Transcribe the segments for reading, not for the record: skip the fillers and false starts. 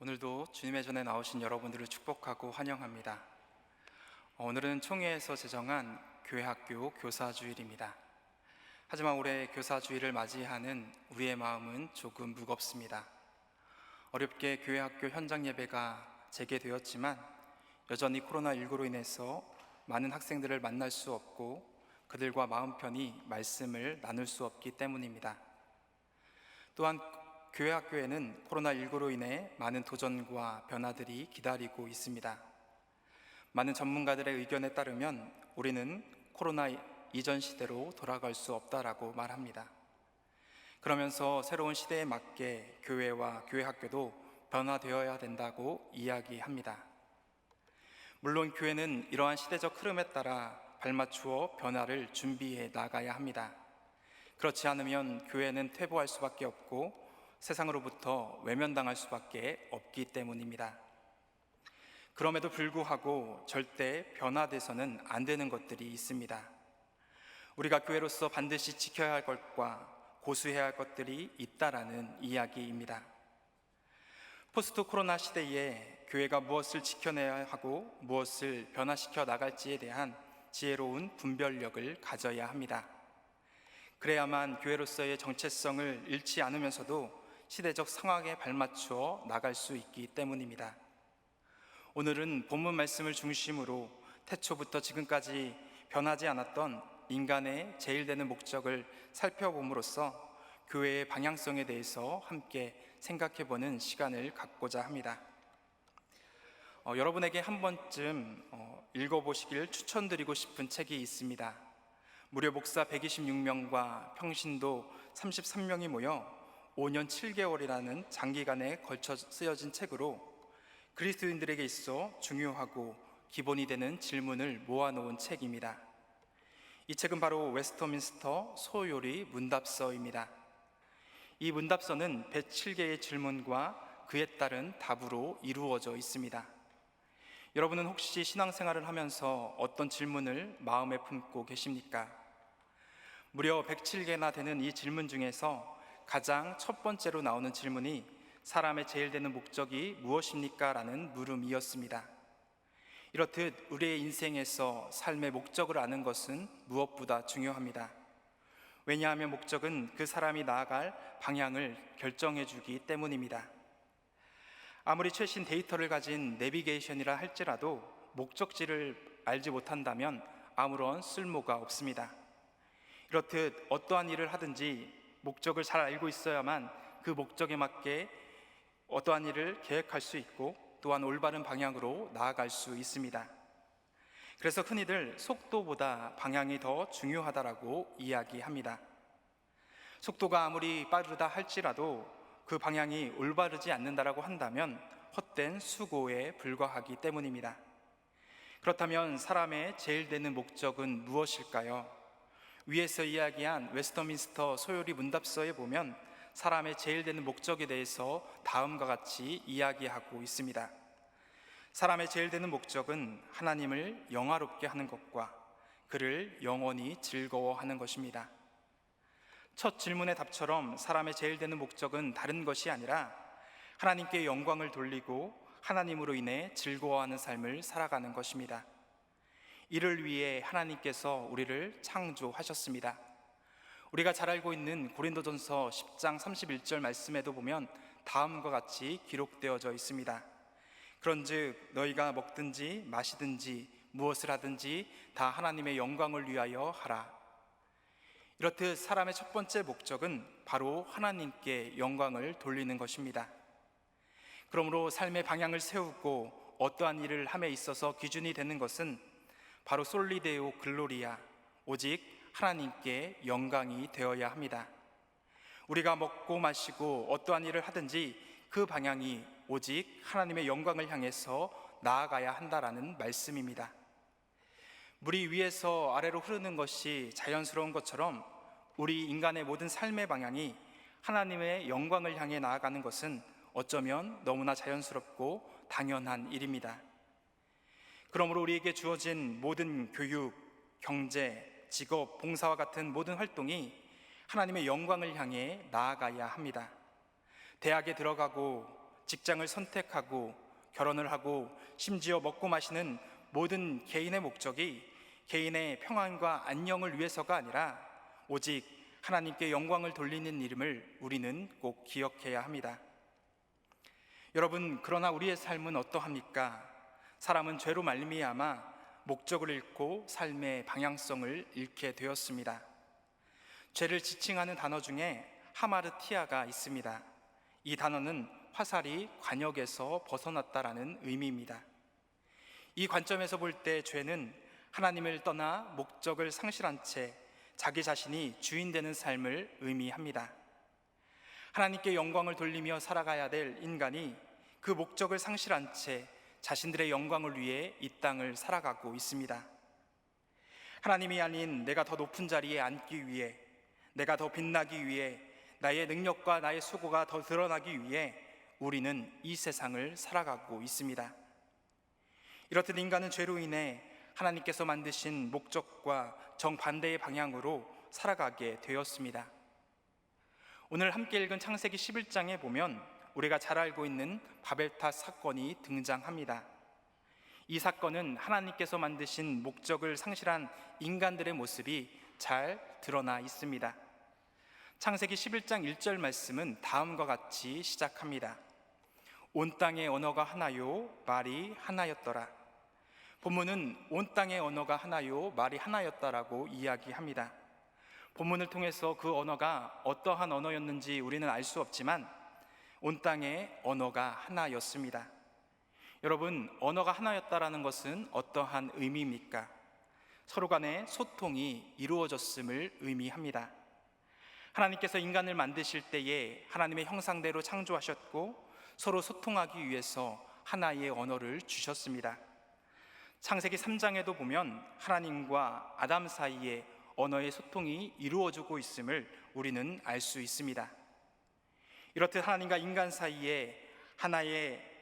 오늘도 주님의 전에 나오신 여러분들을 축복하고 환영합니다. 오늘은 총회에서 제정한 교회학교 교사주일입니다. 하지만 올해 교사주일을 맞이하는 우리의 마음은 조금 무겁습니다. 어렵게 교회학교 현장 예배가 재개되었지만 여전히 코로나19로 인해서 많은 학생들을 만날 수 없고 그들과 마음 편히 말씀을 나눌 수 없기 때문입니다. 또한 교회학교에는 코로나19로 인해 많은 도전과 변화들이 기다리고 있습니다. 많은 전문가들의 의견에 따르면 우리는 코로나 이전 시대로 돌아갈 수 없다라고 말합니다. 그러면서 새로운 시대에 맞게 교회와 교회학교도 변화되어야 된다고 이야기합니다. 물론 교회는 이러한 시대적 흐름에 따라 발맞추어 변화를 준비해 나가야 합니다. 그렇지 않으면 교회는 퇴보할 수밖에 없고 세상으로부터 외면당할 수밖에 없기 때문입니다. 그럼에도 불구하고 절대 변화돼서는 안 되는 것들이 있습니다. 우리가 교회로서 반드시 지켜야 할 것과 고수해야 할 것들이 있다라는 이야기입니다. 포스트 코로나 시대에 교회가 무엇을 지켜내야 하고 무엇을 변화시켜 나갈지에 대한 지혜로운 분별력을 가져야 합니다. 그래야만 교회로서의 정체성을 잃지 않으면서도 시대적 상황에 발맞추어 나갈 수 있기 때문입니다. 오늘은 본문 말씀을 중심으로 태초부터 지금까지 변하지 않았던 인간의 제일되는 목적을 살펴봄으로써 교회의 방향성에 대해서 함께 생각해보는 시간을 갖고자 합니다. 여러분에게 한 번쯤 읽어보시길 추천드리고 싶은 책이 있습니다. 무려 목사 126명과 평신도 33명이 모여 5년 7개월이라는 장기간에 걸쳐 쓰여진 책으로 그리스도인들에게 있어 중요하고 기본이 되는 질문을 모아놓은 책입니다. 이 책은 바로 웨스터민스터 소요리 문답서입니다. 이 문답서는 107개의 질문과 그에 따른 답으로 이루어져 있습니다. 여러분은 혹시 신앙생활을 하면서 어떤 질문을 마음에 품고 계십니까? 무려 107개나 되는 이 질문 중에서 가장 첫 번째로 나오는 질문이 사람의 제일 되는 목적이 무엇입니까? 라는 물음이었습니다. 이렇듯 우리의 인생에서 삶의 목적을 아는 것은 무엇보다 중요합니다. 왜냐하면 목적은 그 사람이 나아갈 방향을 결정해 주기 때문입니다. 아무리 최신 데이터를 가진 내비게이션이라 할지라도 목적지를 알지 못한다면 아무런 쓸모가 없습니다. 이렇듯 어떠한 일을 하든지 목적을 잘 알고 있어야만 그 목적에 맞게 어떠한 일을 계획할 수 있고 또한 올바른 방향으로 나아갈 수 있습니다. 그래서 흔히들 속도보다 방향이 더 중요하다라고 이야기합니다. 속도가 아무리 빠르다 할지라도 그 방향이 올바르지 않는다라고 한다면 헛된 수고에 불과하기 때문입니다. 그렇다면 사람의 제일 되는 목적은 무엇일까요? 위에서 이야기한 웨스터민스터 소요리 문답서에 보면 사람의 제일 되는 목적에 대해서 다음과 같이 이야기하고 있습니다. 사람의 제일 되는 목적은 하나님을 영화롭게 하는 것과 그를 영원히 즐거워하는 것입니다. 첫 질문의 답처럼 사람의 제일 되는 목적은 다른 것이 아니라 하나님께 영광을 돌리고 하나님으로 인해 즐거워하는 삶을 살아가는 것입니다. 이를 위해 하나님께서 우리를 창조하셨습니다. 우리가 잘 알고 있는 고린도전서 10장 31절 말씀에도 보면 다음과 같이 기록되어져 있습니다. 그런즉 너희가 먹든지 마시든지 무엇을 하든지 다 하나님의 영광을 위하여 하라. 이렇듯 사람의 첫 번째 목적은 바로 하나님께 영광을 돌리는 것입니다. 그러므로 삶의 방향을 세우고 어떠한 일을 함에 있어서 기준이 되는 것은 바로 솔리데오 글로리아, 오직 하나님께 영광이 되어야 합니다. 우리가 먹고 마시고 어떠한 일을 하든지 그 방향이 오직 하나님의 영광을 향해서 나아가야 한다라는 말씀입니다. 물이 위에서 아래로 흐르는 것이 자연스러운 것처럼 우리 인간의 모든 삶의 방향이 하나님의 영광을 향해 나아가는 것은 어쩌면 너무나 자연스럽고 당연한 일입니다. 그러므로 우리에게 주어진 모든 교육, 경제, 직업, 봉사와 같은 모든 활동이 하나님의 영광을 향해 나아가야 합니다. 대학에 들어가고 직장을 선택하고 결혼을 하고 심지어 먹고 마시는 모든 개인의 목적이 개인의 평안과 안녕을 위해서가 아니라 오직 하나님께 영광을 돌리는 일임을 우리는 꼭 기억해야 합니다. 여러분, 그러나 우리의 삶은 어떠합니까? 사람은 죄로 말미암아 목적을 잃고 삶의 방향성을 잃게 되었습니다. 죄를 지칭하는 단어 중에 하마르티아가 있습니다. 이 단어는 화살이 관역에서 벗어났다라는 의미입니다. 이 관점에서 볼 때 죄는 하나님을 떠나 목적을 상실한 채 자기 자신이 주인 되는 삶을 의미합니다. 하나님께 영광을 돌리며 살아가야 될 인간이 그 목적을 상실한 채 자신들의 영광을 위해 이 땅을 살아가고 있습니다. 하나님이 아닌 내가 더 높은 자리에 앉기 위해, 내가 더 빛나기 위해, 나의 능력과 나의 수고가 더 드러나기 위해 우리는 이 세상을 살아가고 있습니다. 이렇듯 인간은 죄로 인해 하나님께서 만드신 목적과 정반대의 방향으로 살아가게 되었습니다. 오늘 함께 읽은 창세기 11장에 보면 우리가 잘 알고 있는 바벨탑 사건이 등장합니다. 이 사건은 하나님께서 만드신 목적을 상실한 인간들의 모습이 잘 드러나 있습니다. 창세기 11장 1절 말씀은 다음과 같이 시작합니다. 온 땅의 언어가 하나요, 말이 하나였더라. 본문은 온 땅의 언어가 하나요, 말이 하나였다라고 이야기합니다. 본문을 통해서 그 언어가 어떠한 언어였는지 우리는 알 수 없지만 온 땅의 언어가 하나였습니다. 여러분, 언어가 하나였다라는 것은 어떠한 의미입니까? 서로 간의 소통이 이루어졌음을 의미합니다. 하나님께서 인간을 만드실 때에 하나님의 형상대로 창조하셨고 서로 소통하기 위해서 하나의 언어를 주셨습니다. 창세기 3장에도 보면 하나님과 아담 사이에 언어의 소통이 이루어지고 있음을 우리는 알 수 있습니다. 이렇듯 하나님과 인간 사이에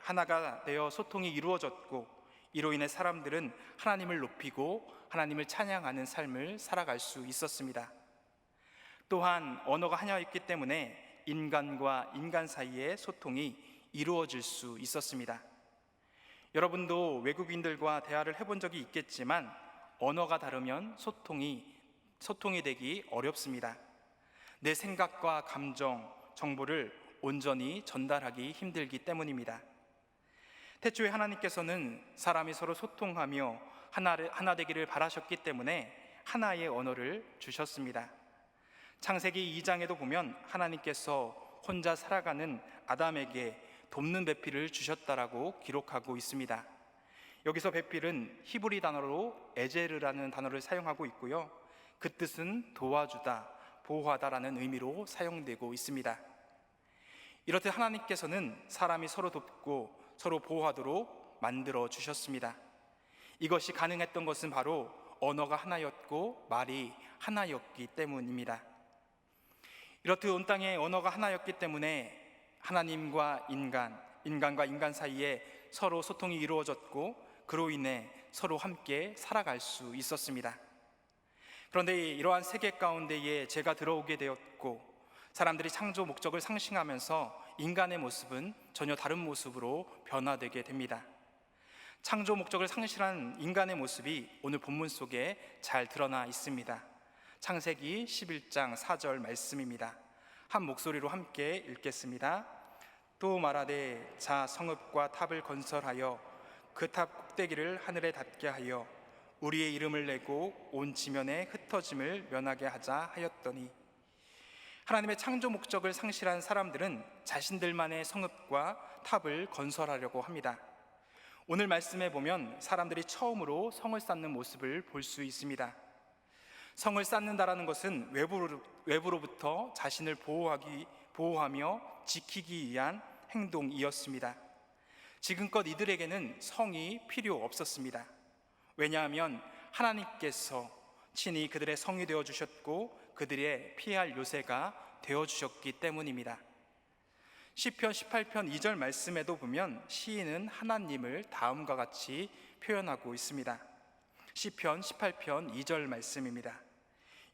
하나가 되어 소통이 이루어졌고 이로 인해 사람들은 하나님을 높이고 하나님을 찬양하는 삶을 살아갈 수 있었습니다. 또한 언어가 하나였기 때문에 인간과 인간 사이의 소통이 이루어질 수 있었습니다. 여러분도 외국인들과 대화를 해본 적이 있겠지만 언어가 다르면 소통이 되기 어렵습니다. 내 생각과 감정, 정보를 온전히 전달하기 힘들기 때문입니다. 태초에 하나님께서는 사람이 서로 소통하며 하나 되기를 바라셨기 때문에 하나의 언어를 주셨습니다. 창세기 2장에도 보면 하나님께서 혼자 살아가는 아담에게 돕는 배필을 주셨다라고 기록하고 있습니다. 여기서 배필은 히브리 단어로 에제르라는 단어를 사용하고 있고요. 그 뜻은 도와주다, 보호하다라는 의미로 사용되고 있습니다. 이렇듯 하나님께서는 사람이 서로 돕고 서로 보호하도록 만들어 주셨습니다. 이것이 가능했던 것은 바로 언어가 하나였고 말이 하나였기 때문입니다. 이렇듯 온 땅의 언어가 하나였기 때문에 하나님과 인간과 인간 사이에 서로 소통이 이루어졌고 그로 인해 서로 함께 살아갈 수 있었습니다. 그런데 이러한 세계 가운데에 죄가 들어오게 되었고 사람들이 창조 목적을 상실하면서 인간의 모습은 전혀 다른 모습으로 변화되게 됩니다. 창조 목적을 상실한 인간의 모습이 오늘 본문 속에 잘 드러나 있습니다. 창세기 11장 4절 말씀입니다. 한 목소리로 함께 읽겠습니다. 또 말하되 자 성읍과 탑을 건설하여 그 탑 꼭대기를 하늘에 닿게 하여 우리의 이름을 내고 온 지면에 흩어짐을 면하게 하자 하였더니, 하나님의 창조 목적을 상실한 사람들은 자신들만의 성읍과 탑을 건설하려고 합니다. 오늘 말씀에 보면 사람들이 처음으로 성을 쌓는 모습을 볼 수 있습니다. 성을 쌓는다라는 것은 외부로부터 자신을 보호하며 지키기 위한 행동이었습니다. 지금껏 이들에게는 성이 필요 없었습니다. 왜냐하면 하나님께서 친히 그들의 성이 되어주셨고 그들의 피할 요새가 되어주셨기 때문입니다. 시편 18편 2절 말씀에도 보면 시인은 하나님을 다음과 같이 표현하고 있습니다. 시편 18편 2절 말씀입니다.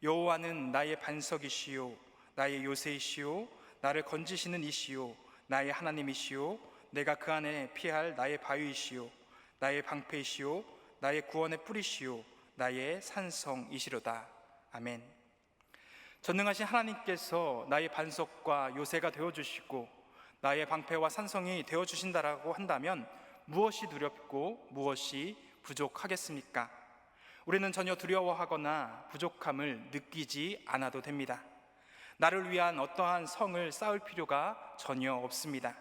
여호와는 나의 반석이시요 나의 요새이시요 나를 건지시는 이시요 나의 하나님이시요 내가 그 안에 피할 나의 바위이시요 나의 방패이시요 나의 구원의 뿌리시요 나의 산성이시로다. 아멘. 전능하신 하나님께서 나의 반석과 요새가 되어주시고 나의 방패와 산성이 되어주신다라고 한다면 무엇이 두렵고 무엇이 부족하겠습니까? 우리는 전혀 두려워하거나 부족함을 느끼지 않아도 됩니다. 나를 위한 어떠한 성을 쌓을 필요가 전혀 없습니다.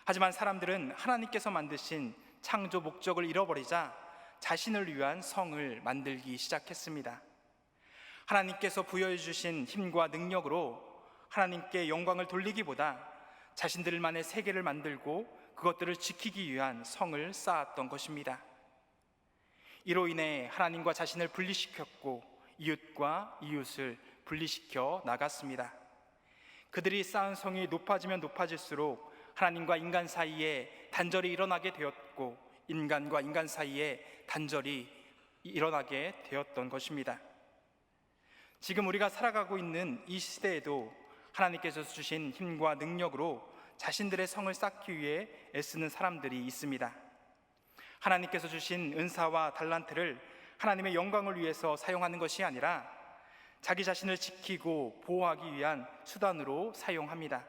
하지만 사람들은 하나님께서 만드신 창조 목적을 잃어버리자 자신을 위한 성을 만들기 시작했습니다. 하나님께서 부여해 주신 힘과 능력으로 하나님께 영광을 돌리기보다 자신들만의 세계를 만들고 그것들을 지키기 위한 성을 쌓았던 것입니다. 이로 인해 하나님과 자신을 분리시켰고 이웃과 이웃을 분리시켜 나갔습니다. 그들이 쌓은 성이 높아지면 높아질수록 하나님과 인간 사이에 단절이 일어나게 되었고 인간과 인간 사이에 단절이 일어나게 되었던 것입니다. 지금 우리가 살아가고 있는 이 시대에도 하나님께서 주신 힘과 능력으로 자신들의 성을 쌓기 위해 애쓰는 사람들이 있습니다. 하나님께서 주신 은사와 달란트를 하나님의 영광을 위해서 사용하는 것이 아니라 자기 자신을 지키고 보호하기 위한 수단으로 사용합니다.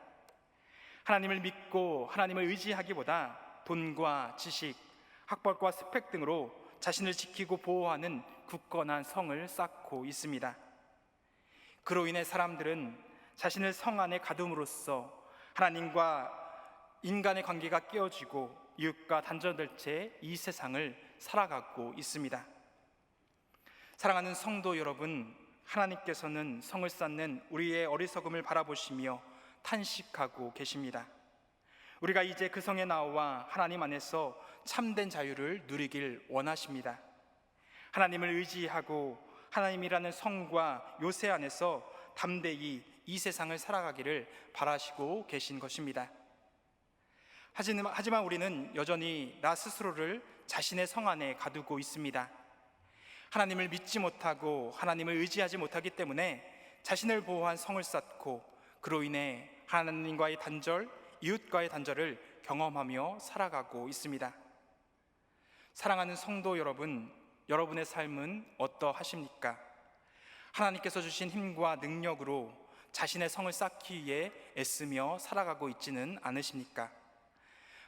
하나님을 믿고 하나님을 의지하기보다 돈과 지식, 학벌과 스펙 등으로 자신을 지키고 보호하는 굳건한 성을 쌓고 있습니다. 그로 인해 사람들은 자신을 성 안에 가둠으로써 하나님과 인간의 관계가 깨어지고 이웃과 단절될 채 이 세상을 살아가고 있습니다. 사랑하는 성도 여러분, 하나님께서는 성을 쌓는 우리의 어리석음을 바라보시며 탄식하고 계십니다. 우리가 이제 그 성에 나와 하나님 안에서 참된 자유를 누리길 원하십니다. 하나님을 의지하고 하나님이라는 성과 요새 안에서 담대히 이 세상을 살아가기를 바라시고 계신 것입니다. 하지만 우리는 여전히 나 스스로를 자신의 성 안에 가두고 있습니다. 하나님을 믿지 못하고 하나님을 의지하지 못하기 때문에 자신을 보호한 성을 쌓고 그로 인해 하나님과의 단절, 이웃과의 단절을 경험하며 살아가고 있습니다. 사랑하는 성도 여러분, 여러분의 삶은 어떠하십니까? 하나님께서 주신 힘과 능력으로 자신의 성을 쌓기 위해 애쓰며 살아가고 있지는 않으십니까?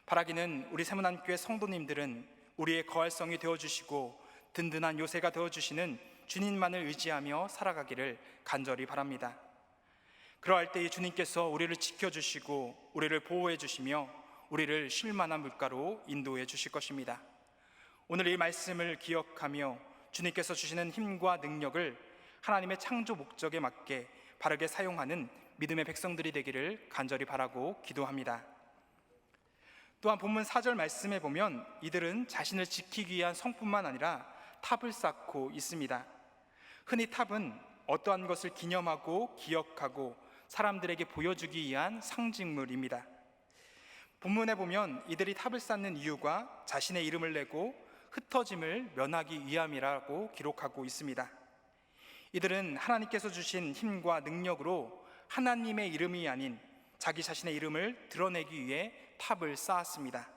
바라기는 우리 세문안교회 성도님들은 우리의 거할성이 되어주시고 든든한 요새가 되어주시는 주님만을 의지하며 살아가기를 간절히 바랍니다. 그러할 때 주님께서 우리를 지켜주시고 우리를 보호해 주시며 우리를 쉴만한 물가로 인도해 주실 것입니다. 오늘 이 말씀을 기억하며 주님께서 주시는 힘과 능력을 하나님의 창조 목적에 맞게 바르게 사용하는 믿음의 백성들이 되기를 간절히 바라고 기도합니다. 또한 본문 4절 말씀에 보면 이들은 자신을 지키기 위한 성뿐만 아니라 탑을 쌓고 있습니다. 흔히 탑은 어떠한 것을 기념하고 기억하고 사람들에게 보여주기 위한 상징물입니다. 본문에 보면 이들이 탑을 쌓는 이유가 자신의 이름을 내고 흩어짐을 면하기 위함이라고 기록하고 있습니다. 이들은 하나님께서 주신 힘과 능력으로 하나님의 이름이 아닌 자기 자신의 이름을 드러내기 위해 탑을 쌓았습니다.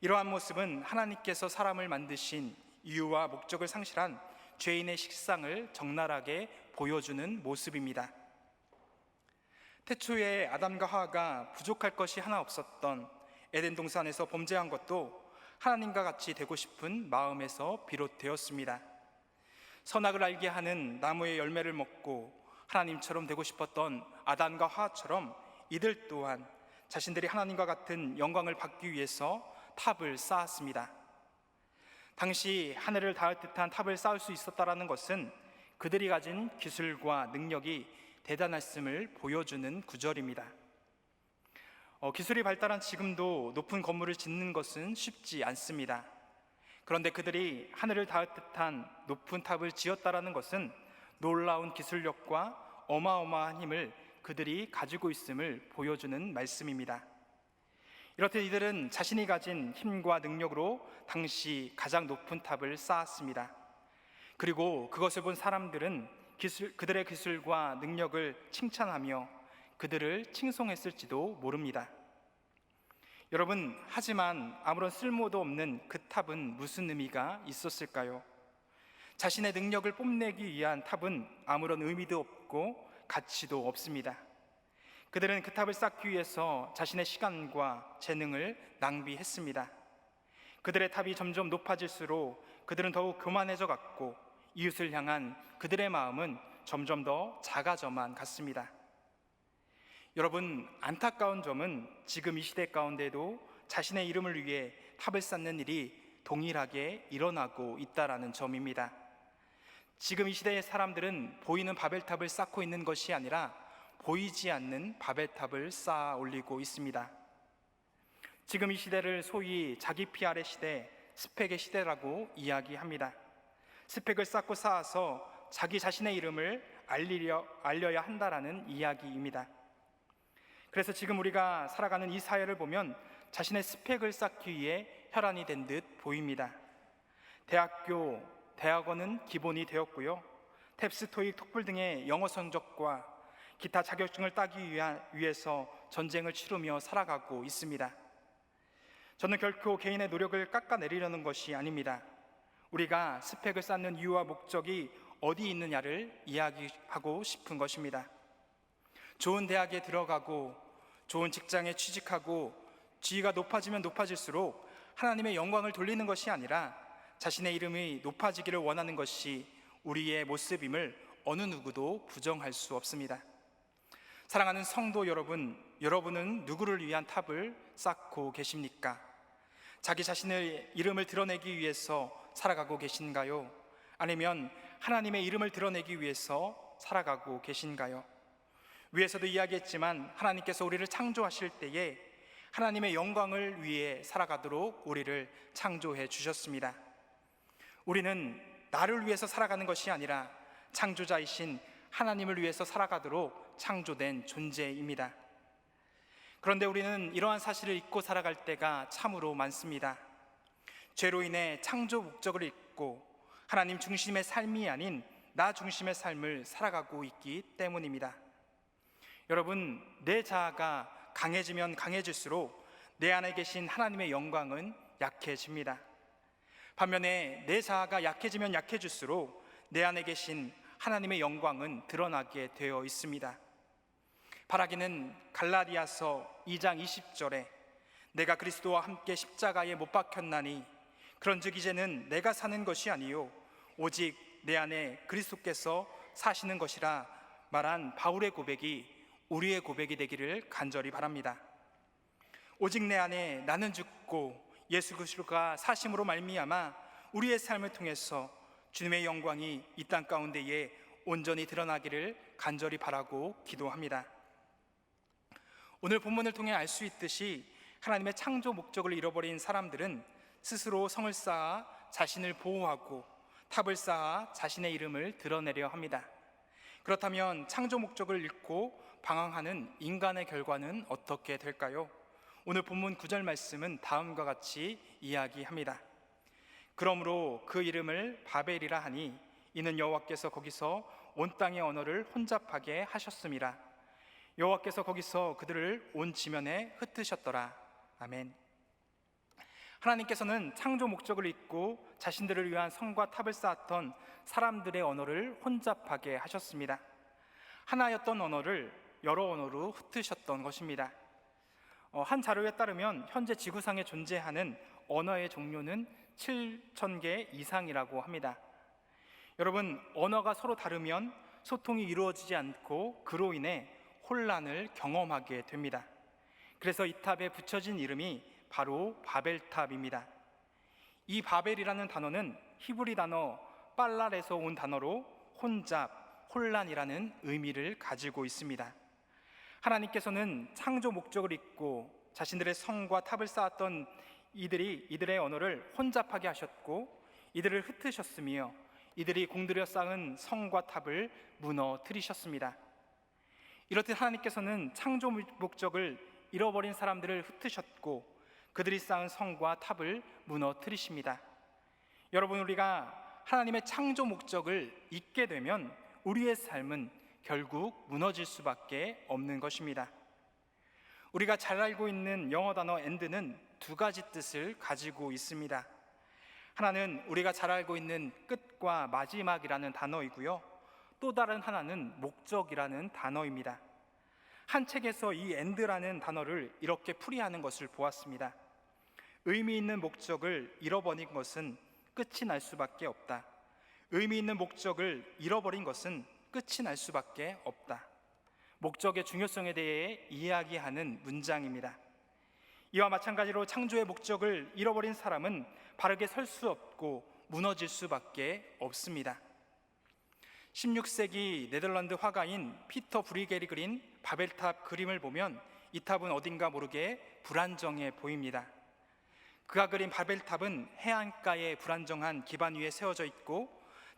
이러한 모습은 하나님께서 사람을 만드신 이유와 목적을 상실한 죄인의 식상을 적나라하게 보여주는 모습입니다. 태초에 아담과 하와가 부족할 것이 하나 없었던 에덴 동산에서 범죄한 것도 하나님과 같이 되고 싶은 마음에서 비롯되었습니다. 선악을 알게 하는 나무의 열매를 먹고 하나님처럼 되고 싶었던 아담과 하와처럼 이들 또한 자신들이 하나님과 같은 영광을 받기 위해서 탑을 쌓았습니다. 당시 하늘을 닿을 듯한 탑을 쌓을 수 있었다는 것은 그들이 가진 기술과 능력이 대단했음을 보여주는 구절입니다. 기술이 발달한 지금도 높은 건물을 짓는 것은 쉽지 않습니다. 그런데 그들이 하늘을 닿을 듯한 높은 탑을 지었다는 것은 놀라운 기술력과 어마어마한 힘을 그들이 가지고 있음을 보여주는 말씀입니다. 이렇듯 이들은 자신이 가진 힘과 능력으로 당시 가장 높은 탑을 쌓았습니다. 그리고 그것을 본 사람들은 그들의 기술과 능력을 칭찬하며 그들을 칭송했을지도 모릅니다. 여러분, 하지만 아무런 쓸모도 없는 그 탑은 무슨 의미가 있었을까요? 자신의 능력을 뽐내기 위한 탑은 아무런 의미도 없고 가치도 없습니다. 그들은 그 탑을 쌓기 위해서 자신의 시간과 재능을 낭비했습니다. 그들의 탑이 점점 높아질수록 그들은 더욱 교만해져 갔고, 이웃을 향한 그들의 마음은 점점 더 작아져만 갔습니다. 여러분, 안타까운 점은 지금 이 시대 가운데도 자신의 이름을 위해 탑을 쌓는 일이 동일하게 일어나고 있다는 점입니다. 지금 이 시대의 사람들은 보이는 바벨탑을 쌓고 있는 것이 아니라 보이지 않는 바벨탑을 쌓아 올리고 있습니다. 지금 이 시대를 소위 자기 PR의 시대, 스펙의 시대라고 이야기합니다. 스펙을 쌓고 쌓아서 자기 자신의 이름을 알려야 한다라는 이야기입니다. 그래서 지금 우리가 살아가는 이 사회를 보면 자신의 스펙을 쌓기 위해 혈안이 된 듯 보입니다. 대학원은 기본이 되었고요. 탭스, 토익, 톡플 등의 영어 성적과 기타 자격증을 따기 위해서 전쟁을 치르며 살아가고 있습니다. 저는 결코 개인의 노력을 깎아내리려는 것이 아닙니다. 우리가 스펙을 쌓는 이유와 목적이 어디 있느냐를 이야기하고 싶은 것입니다. 좋은 대학에 들어가고 좋은 직장에 취직하고 지위가 높아지면 높아질수록 하나님의 영광을 돌리는 것이 아니라 자신의 이름이 높아지기를 원하는 것이 우리의 모습임을 어느 누구도 부정할 수 없습니다. 사랑하는 성도 여러분, 여러분은 누구를 위한 탑을 쌓고 계십니까? 자기 자신의 이름을 드러내기 위해서 살아가고 계신가요? 아니면 하나님의 이름을 드러내기 위해서 살아가고 계신가요? 위에서도 이야기했지만 하나님께서 우리를 창조하실 때에 하나님의 영광을 위해 살아가도록 우리를 창조해 주셨습니다. 우리는 나를 위해서 살아가는 것이 아니라 창조자이신 하나님을 위해서 살아가도록 창조된 존재입니다. 그런데 우리는 이러한 사실을 잊고 살아갈 때가 참으로 많습니다. 죄로 인해 창조 목적을 잊고 하나님 중심의 삶이 아닌 나 중심의 삶을 살아가고 있기 때문입니다. 여러분, 내 자아가 강해지면 강해질수록 내 안에 계신 하나님의 영광은 약해집니다. 반면에 내 자아가 약해지면 약해질수록 내 안에 계신 하나님의 영광은 드러나게 되어 있습니다. 바라기는 갈라디아서 2장 20절에 내가 그리스도와 함께 십자가에 못 박혔나니 그런즉 이제는 내가 사는 것이 아니요 오직 내 안에 그리스도께서 사시는 것이라 말한 바울의 고백이 우리의 고백이 되기를 간절히 바랍니다. 오직 내 안에 나는 죽고 예수 그리스도가 사심으로 말미암아 우리의 삶을 통해서 주님의 영광이 이 땅 가운데에 온전히 드러나기를 간절히 바라고 기도합니다. 오늘 본문을 통해 알 수 있듯이 하나님의 창조 목적을 잃어버린 사람들은 스스로 성을 쌓아 자신을 보호하고 탑을 쌓아 자신의 이름을 드러내려 합니다. 그렇다면 창조 목적을 잃고 방황하는 인간의 결과는 어떻게 될까요? 오늘 본문 9절 말씀은 다음과 같이 이야기합니다. 그러므로 그 이름을 바벨이라 하니 이는 여호와께서 거기서 온 땅의 언어를 혼잡하게 하셨음이라. 여호와께서 거기서 그들을 온 지면에 흩으셨더라. 아멘. 하나님께서는 창조 목적을 잊고 자신들을 위한 성과 탑을 쌓았던 사람들의 언어를 혼잡하게 하셨습니다. 하나였던 언어를 여러 언어로 흩으셨던 것입니다. 한 자료에 따르면 현재 지구상에 존재하는 언어의 종류는 7,000개 이상이라고 합니다. 여러분, 언어가 서로 다르면 소통이 이루어지지 않고 그로 인해 혼란을 경험하게 됩니다. 그래서 이 탑에 붙여진 이름이 바로 바벨탑입니다. 이 바벨이라는 단어는 히브리 단어 빨랄에서 온 단어로 혼잡, 혼란이라는 의미를 가지고 있습니다. 하나님께서는 창조 목적을 잊고 자신들의 성과 탑을 쌓았던 이들의 언어를 혼잡하게 하셨고 이들을 흩으셨으며 이들이 공들여 쌓은 성과 탑을 무너뜨리셨습니다. 이렇듯 하나님께서는 창조 목적을 잃어버린 사람들을 흩으셨고 그들이 쌓은 성과 탑을 무너뜨리십니다. 여러분, 우리가 하나님의 창조 목적을 잊게 되면 우리의 삶은 결국 무너질 수밖에 없는 것입니다. 우리가 잘 알고 있는 영어 단어 and는 두 가지 뜻을 가지고 있습니다. 하나는 우리가 잘 알고 있는 끝과 마지막이라는 단어이고요, 또 다른 하나는 목적이라는 단어입니다. 한 책에서 이 and라는 단어를 이렇게 풀이하는 것을 보았습니다. 의미 있는 목적을 잃어버린 것은 끝이 날 수밖에 없다. 의미 있는 목적을 잃어버린 것은 끝이 날 수밖에 없다. 목적의 중요성에 대해 이야기하는 문장입니다. 이와 마찬가지로 창조의 목적을 잃어버린 사람은 바르게 설 수 없고 무너질 수밖에 없습니다. 16세기 네덜란드 화가인 피터 브리겔이 그린 바벨탑 그림을 보면 이 탑은 어딘가 모르게 불안정해 보입니다. 그가 그린 바벨탑은 해안가의 불안정한 기반 위에 세워져 있고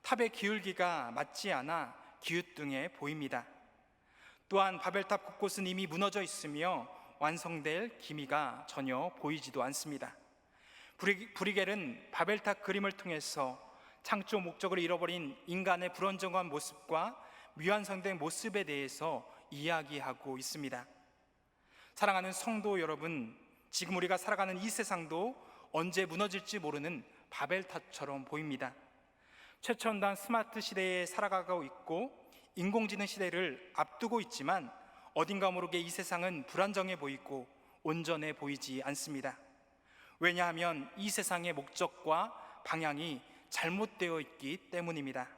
탑의 기울기가 맞지 않아 기우뚱해 보입니다. 또한 바벨탑 곳곳은 이미 무너져 있으며 완성될 기미가 전혀 보이지도 않습니다. 브리겔은 바벨탑 그림을 통해서 창조 목적을 잃어버린 인간의 불안정한 모습과 미완성된 모습에 대해서 이야기하고 있습니다. 사랑하는 성도 여러분, 지금 우리가 살아가는 이 세상도 언제 무너질지 모르는 바벨탑처럼 보입니다. 최첨단 스마트 시대에 살아가고 있고 인공지능 시대를 앞두고 있지만 어딘가 모르게 이 세상은 불안정해 보이고 온전해 보이지 않습니다. 왜냐하면 이 세상의 목적과 방향이 잘못되어 있기 때문입니다.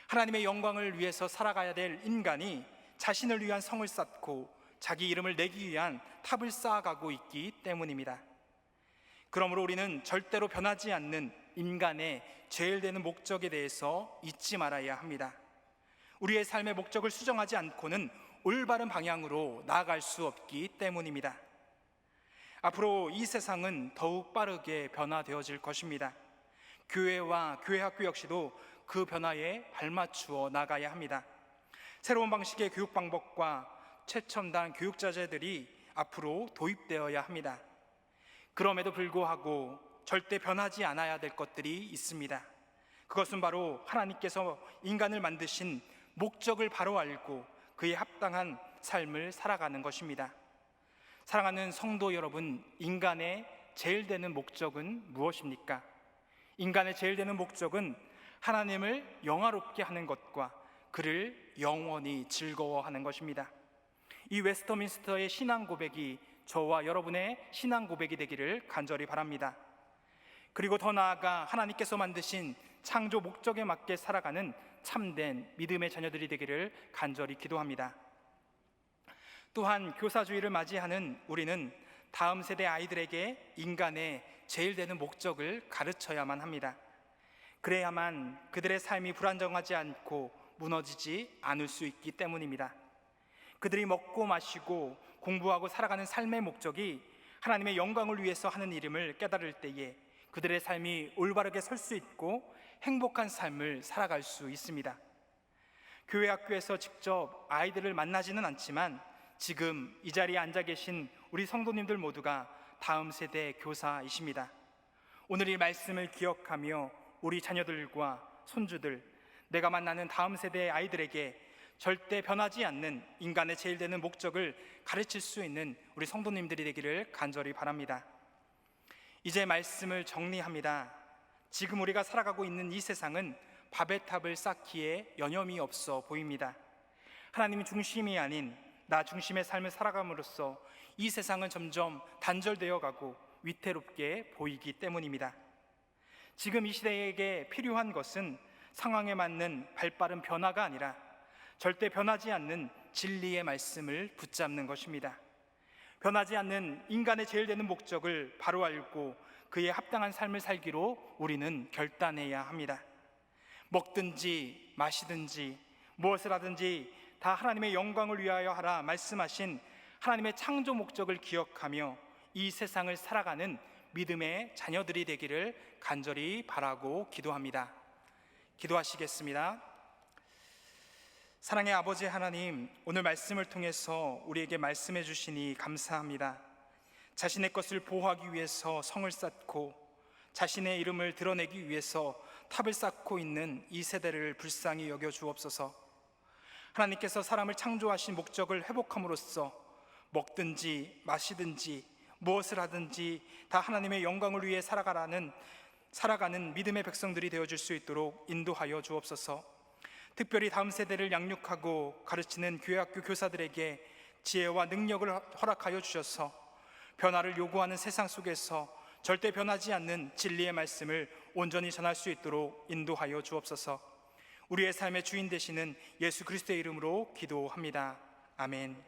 하나님의 영광을 위해서 살아가야 될 인간이 자신을 위한 성을 쌓고 자기 이름을 내기 위한 탑을 쌓아가고 있기 때문입니다. 그러므로 우리는 절대로 변하지 않는 인간의 제일 되는 목적에 대해서 잊지 말아야 합니다. 우리의 삶의 목적을 수정하지 않고는 올바른 방향으로 나아갈 수 없기 때문입니다. 앞으로 이 세상은 더욱 빠르게 변화되어질 것입니다. 교회와 교회학교 역시도 그 변화에 발맞추어 나가야 합니다. 새로운 방식의 교육 방법과 최첨단 교육자재들이 앞으로 도입되어야 합니다. 그럼에도 불구하고 절대 변하지 않아야 될 것들이 있습니다. 그것은 바로 하나님께서 인간을 만드신 목적을 바로 알고 그에 합당한 삶을 살아가는 것입니다. 사랑하는 성도 여러분, 인간의 제일 되는 목적은 무엇입니까? 인간의 제일 되는 목적은 하나님을 영화롭게 하는 것과 그를 영원히 즐거워하는 것입니다. 이 웨스터민스터의 신앙 고백이 저와 여러분의 신앙 고백이 되기를 간절히 바랍니다. 그리고 더 나아가 하나님께서 만드신 창조 목적에 맞게 살아가는 참된 믿음의 자녀들이 되기를 간절히 기도합니다. 또한 교사주의를 맞이하는 우리는 다음 세대 아이들에게 인간의 제일 되는 목적을 가르쳐야만 합니다. 그래야만 그들의 삶이 불안정하지 않고 무너지지 않을 수 있기 때문입니다. 그들이 먹고 마시고 공부하고 살아가는 삶의 목적이 하나님의 영광을 위해서 하는 일임을 깨달을 때에 그들의 삶이 올바르게 설 수 있고 행복한 삶을 살아갈 수 있습니다. 교회 학교에서 직접 아이들을 만나지는 않지만 지금 이 자리에 앉아 계신 우리 성도님들 모두가 다음 세대 교사이십니다. 오늘 이 말씀을 기억하며 우리 자녀들과 손주들, 내가 만나는 다음 세대의 아이들에게 절대 변하지 않는 인간의 제일 되는 목적을 가르칠 수 있는 우리 성도님들이 되기를 간절히 바랍니다. 이제 말씀을 정리합니다. 지금 우리가 살아가고 있는 이 세상은 바벨탑을 쌓기에 여념이 없어 보입니다. 하나님 중심이 아닌 나 중심의 삶을 살아감으로써 이 세상은 점점 단절되어 가고 위태롭게 보이기 때문입니다. 지금 이 시대에게 필요한 것은 상황에 맞는 발빠른 변화가 아니라 절대 변하지 않는 진리의 말씀을 붙잡는 것입니다. 변하지 않는 인간의 제일 되는 목적을 바로 알고 그에 합당한 삶을 살기로 우리는 결단해야 합니다. 먹든지 마시든지 무엇을 하든지 다 하나님의 영광을 위하여 하라 말씀하신 하나님의 창조 목적을 기억하며 이 세상을 살아가는 믿음의 자녀들이 되기를 간절히 바라고 기도합니다. 기도하시겠습니다. 사랑의 아버지 하나님, 오늘 말씀을 통해서 우리에게 말씀해 주시니 감사합니다. 자신의 것을 보호하기 위해서 성을 쌓고 자신의 이름을 드러내기 위해서 탑을 쌓고 있는 이 세대를 불쌍히 여겨 주옵소서. 하나님께서 사람을 창조하신 목적을 회복함으로써 먹든지 마시든지 무엇을 하든지 다 하나님의 영광을 위해 살아가는 믿음의 백성들이 되어줄 수 있도록 인도하여 주옵소서. 특별히 다음 세대를 양육하고 가르치는 교회학교 교사들에게 지혜와 능력을 허락하여 주셔서 변화를 요구하는 세상 속에서 절대 변하지 않는 진리의 말씀을 온전히 전할 수 있도록 인도하여 주옵소서. 우리의 삶의 주인 되시는 예수 그리스도의 이름으로 기도합니다. 아멘.